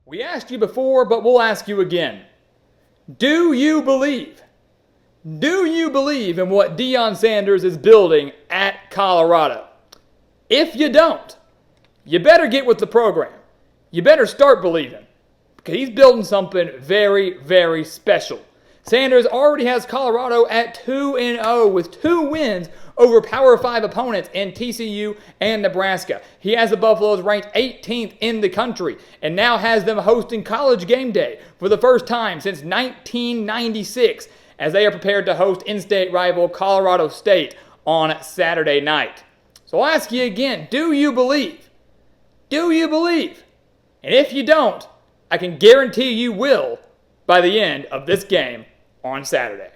We asked you before, but we'll ask you again. Do you believe? Do you believe in what Deion Sanders is building at Colorado? If you don't, you better get with the program. You better start believing, because he's building something very, very special. Sanders already has Colorado at 2-0 with 2 wins over Power 5 opponents in TCU and Nebraska. He has the Buffaloes ranked 18th in the country and now has them hosting College Game Day for the first time since 1996 as they are prepared to host in-state rival Colorado State on Saturday night. So I'll ask you again, do you believe? Do you believe? And if you don't, I can guarantee you will by the end of this game on Saturday.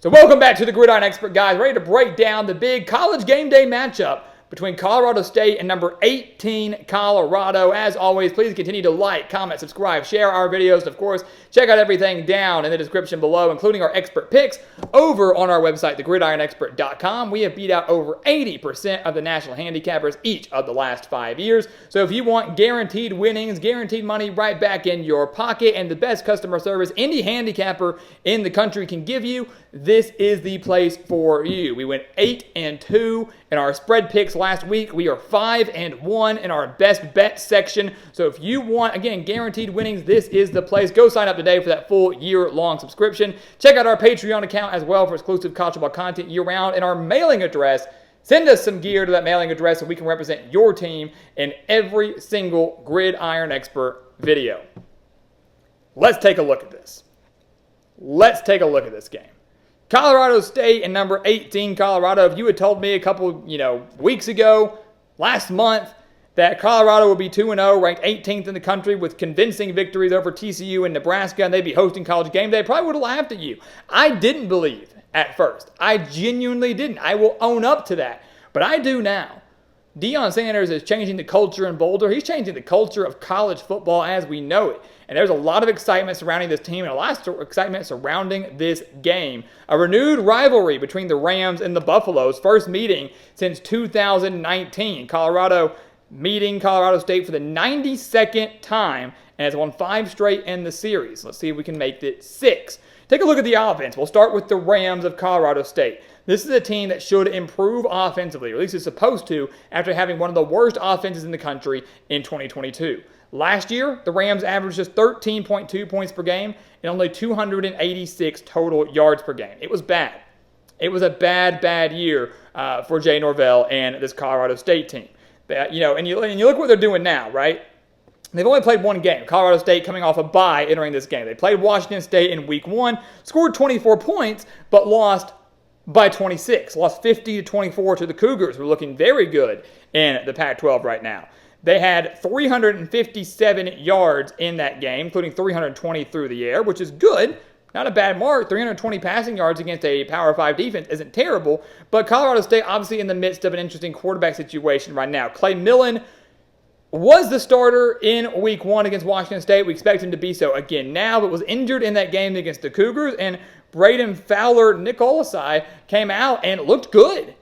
So welcome back to the Gridiron Expert, guys. Ready to break down the big College Game Day matchup between Colorado State and number 18 Colorado. As always, please continue to like, comment, subscribe, share our videos, and of course, check out everything down in the description below, including our expert picks over on our website, thegridironexpert.com. We have beat out over 80% of the national handicappers each of the last 5 years. So if you want guaranteed winnings, guaranteed money right back in your pocket, and the best customer service any handicapper in the country can give you, this is the place for you. We went 8-2 in our spread picks last week. We are 5-1 in our best bet section. So if you want, again, guaranteed winnings, this is the place. Go sign up today for that full year-long subscription. Check out our Patreon account as well for exclusive college football content year-round, and our mailing address. Send us some gear to that mailing address so we can represent your team in every single Gridiron Expert video. Let's take a look at this. Let's take a look at this game. Colorado State and number 18 Colorado. If you had told me a couple, weeks ago, last month, that Colorado would be 2-0, ranked 18th in the country with convincing victories over TCU and Nebraska, and they'd be hosting College Game Day, I probably would have laughed at you. I didn't believe at first. I genuinely didn't. I will own up to that. But I do now. Deion Sanders is changing the culture in Boulder. He's changing the culture of college football as we know it. And there's a lot of excitement surrounding this team and a lot of excitement surrounding this game. A renewed rivalry between the Rams and the Buffaloes, first meeting since 2019. Colorado meeting Colorado State for the 92nd time and has won 5 straight in the series. Let's see if we can make it 6. Take a look at the offense. We'll start with the Rams of Colorado State. This is a team that should improve offensively, or at least is supposed to, after having one of the worst offenses in the country in 2022. Last year, the Rams averaged just 13.2 points per game and only 286 total yards per game. It was bad. It was a bad year for Jay Norvell and this Colorado State team. And you look what they're doing now, right? They've only played one game. Colorado State coming off a bye entering this game. They played Washington State in week 1, scored 24 points, but lost by 26. Lost 50-24 to the Cougars, who are looking very good in the Pac-12 right now. They had 357 yards in that game, including 320 through the air, which is good. Not a bad mark. 320 passing yards against a Power 5 defense isn't terrible, but Colorado State obviously in the midst of an interesting quarterback situation right now. Clay Millen was the starter in week 1 against Washington State. We expect him to be so again now, but was injured in that game against the Cougars, and Braden Fowler-Nicolasai came out and looked good.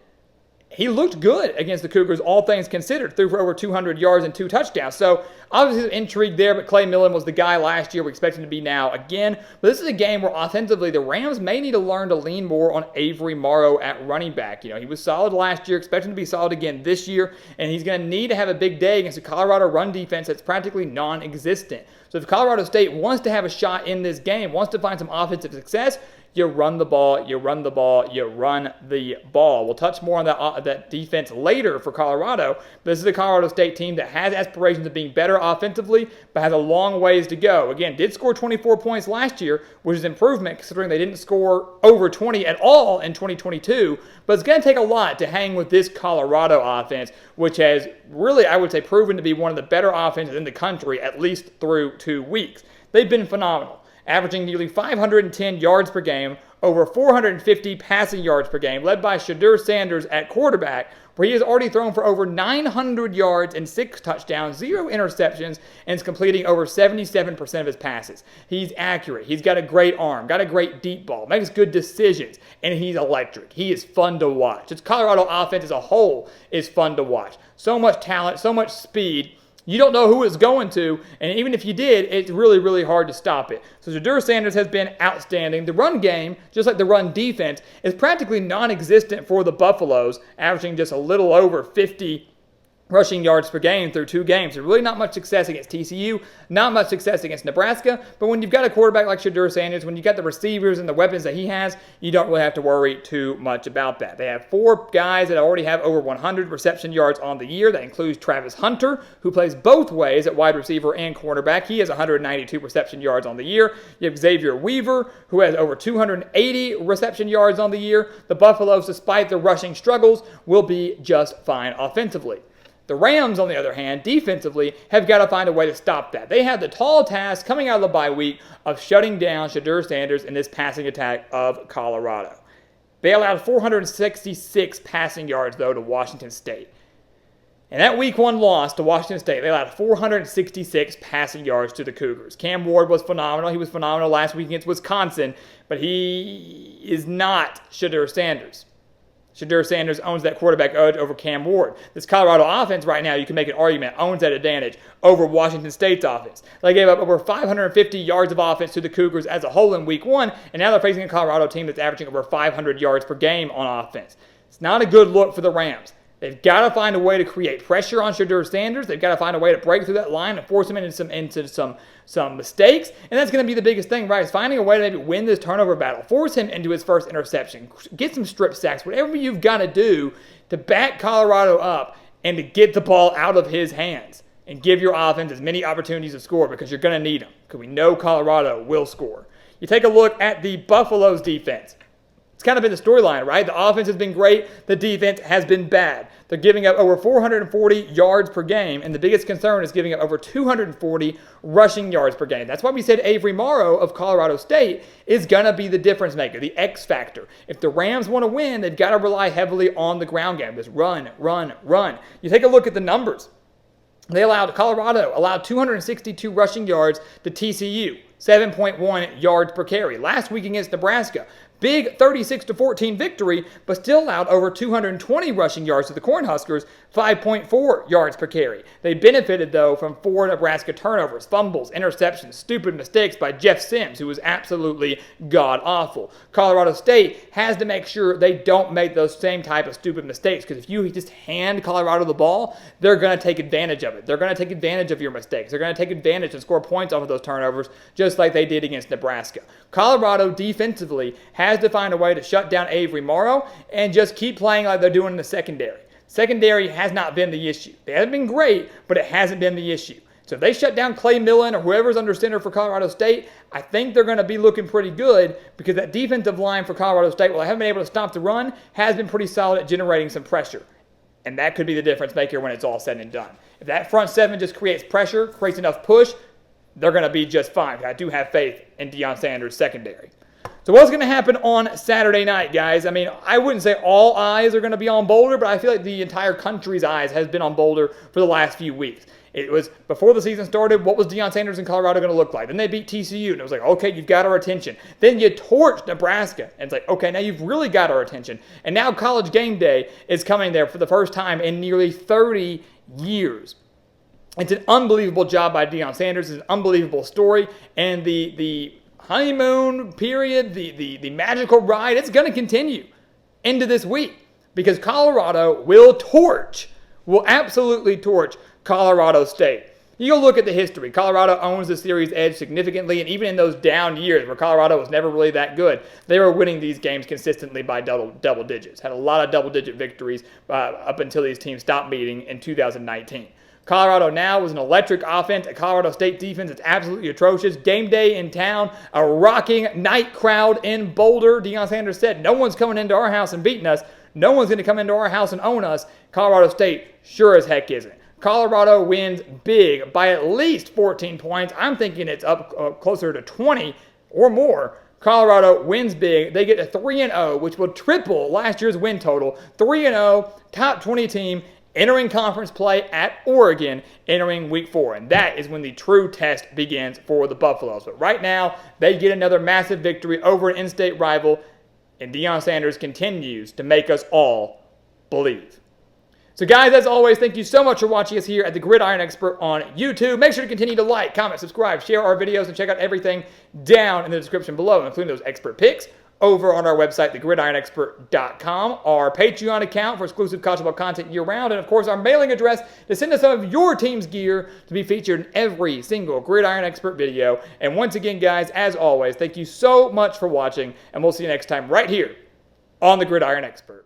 He looked good against the Cougars, all things considered, threw for over 200 yards and 2 touchdowns. So, obviously, intrigue there, but Clay Millen was the guy last year. We expect him to be now again. But this is a game where, offensively, the Rams may need to learn to lean more on Avery Morrow at running back. He was solid last year, expect him to be solid again this year, and he's going to need to have a big day against a Colorado run defense that's practically non-existent. So, if Colorado State wants to have a shot in this game, wants to find some offensive success, you run the ball, you run the ball, you run the ball. We'll touch more on that defense later for Colorado. But this is a Colorado State team that has aspirations of being better offensively, but has a long ways to go. Again, did score 24 points last year, which is improvement considering they didn't score over 20 at all in 2022. But it's going to take a lot to hang with this Colorado offense, which has really, I would say, proven to be one of the better offenses in the country, at least through 2 weeks. They've been phenomenal, averaging nearly 510 yards per game, over 450 passing yards per game, led by Shadur Sanders at quarterback, where he has already thrown for over 900 yards and 6 touchdowns, 0 interceptions, and is completing over 77% of his passes. He's accurate. He's got a great arm, got a great deep ball, makes good decisions, and he's electric. He is fun to watch. Its Colorado offense as a whole is fun to watch. So much talent, so much speed, You don't know who it's going to, and even if you did, it's really, really hard to stop it. So Shedeur Sanders has been outstanding. The run game, just like the run defense, is practically non-existent for the Buffaloes, averaging just a little over 50 rushing yards per game through 2 games. There's really not much success against TCU, not much success against Nebraska, but when you've got a quarterback like Shedeur Sanders, when you've got the receivers and the weapons that he has, you don't really have to worry too much about that. They have 4 guys that already have over 100 reception yards on the year. That includes Travis Hunter, who plays both ways at wide receiver and cornerback. He has 192 reception yards on the year. You have Xavier Weaver, who has over 280 reception yards on the year. The Buffaloes, despite their rushing struggles, will be just fine offensively. The Rams, on the other hand, defensively, have got to find a way to stop that. They had the tall task coming out of the bye week of shutting down Shedeur Sanders in this passing attack of Colorado. They allowed 466 passing yards, though, to Washington State. In that Week 1 loss to Washington State, they allowed 466 passing yards to the Cougars. Cam Ward was phenomenal. He was phenomenal last week against Wisconsin, but he is not Shedeur Sanders. Shedeur Sanders owns that quarterback edge over Cam Ward. This Colorado offense right now, you can make an argument, owns that advantage over Washington State's offense. They gave up over 550 yards of offense to the Cougars as a whole in Week 1, and now they're facing a Colorado team that's averaging over 500 yards per game on offense. It's not a good look for the Rams. They've got to find a way to create pressure on Shedeur Sanders. They've got to find a way to break through that line and force him into some mistakes. And that's going to be the biggest thing, right? Is finding a way to maybe win this turnover battle. Force him into his first interception. Get some strip sacks. Whatever you've got to do to back Colorado up and to get the ball out of his hands and give your offense as many opportunities to score, because you're going to need them, because we know Colorado will score. You take a look at the Buffalo's defense. It's kind of been the storyline, right? The offense has been great. The defense has been bad. They're giving up over 440 yards per game, and the biggest concern is giving up over 240 rushing yards per game. That's why we said Avery Morrow of Colorado State is going to be the difference maker, the X factor. If the Rams want to win, they've got to rely heavily on the ground game. Just run, run, run. You take a look at the numbers. Colorado allowed 262 rushing yards to TCU, 7.1 yards per carry. Last week against Nebraska, big 36-14 victory, but still allowed over 220 rushing yards to the Cornhuskers, 5.4 yards per carry. They benefited, though, from 4 Nebraska turnovers, fumbles, interceptions, stupid mistakes by Jeff Sims, who was absolutely god-awful. Colorado State has to make sure they don't make those same type of stupid mistakes, because if you just hand Colorado the ball, they're going to take advantage of it. They're going to take advantage of your mistakes. They're going to take advantage and score points off of those turnovers, just like they did against Nebraska. Colorado defensively has to find a way to shut down Avery Morrow and just keep playing like they're doing in the secondary. Secondary has not been the issue. They haven't been great, but it hasn't been the issue. So if they shut down Clay Millen or whoever's under center for Colorado State, I think they're going to be looking pretty good, because that defensive line for Colorado State, while they haven't been able to stop the run, has been pretty solid at generating some pressure. And that could be the difference maker when it's all said and done. If that front seven just creates pressure, creates enough push, they're going to be just fine. I do have faith in Deion Sanders' secondary. So what's going to happen on Saturday night, guys? I mean, I wouldn't say all eyes are going to be on Boulder, but I feel like the entire country's eyes has been on Boulder for the last few weeks. It was, before the season started, what was Deion Sanders in Colorado going to look like? Then they beat TCU, and it was like, okay, you've got our attention. Then you torched Nebraska, and it's like, okay, now you've really got our attention. And now College Game Day is coming there for the first time in nearly 30 years. It's an unbelievable job by Deion Sanders. It's an unbelievable story, and the honeymoon period, the magical ride, it's going to continue into this week, because Colorado will absolutely torch Colorado State. You go look at the history. Colorado owns the series edge significantly, and even in those down years where Colorado was never really that good, they were winning these games consistently by double digits. Had a lot of double-digit victories up until these teams stopped meeting in 2019. Colorado now was an electric offense. A Colorado State defense that's absolutely atrocious. Game day in town, a rocking night crowd in Boulder. Deion Sanders said, no one's coming into our house and beating us. No one's going to come into our house and own us. Colorado State sure as heck isn't. Colorado wins big by at least 14 points. I'm thinking it's up closer to 20 or more. Colorado wins big. They get to 3-0, which will triple last year's win total. 3-0, top 20 team, entering conference play at Oregon, entering Week 4. And that is when the true test begins for the Buffaloes. But right now, they get another massive victory over an in-state rival, and Deion Sanders continues to make us all believe. So guys, as always, thank you so much for watching us here at the Gridiron Expert on YouTube. Make sure to continue to like, comment, subscribe, share our videos, and check out everything down in the description below, including those expert picks over on our website, thegridironexpert.com, our Patreon account for exclusive college football content year-round, and of course our mailing address to send us some of your team's gear to be featured in every single Gridiron Expert video. And once again, guys, as always, thank you so much for watching, and we'll see you next time right here on the Gridiron Expert.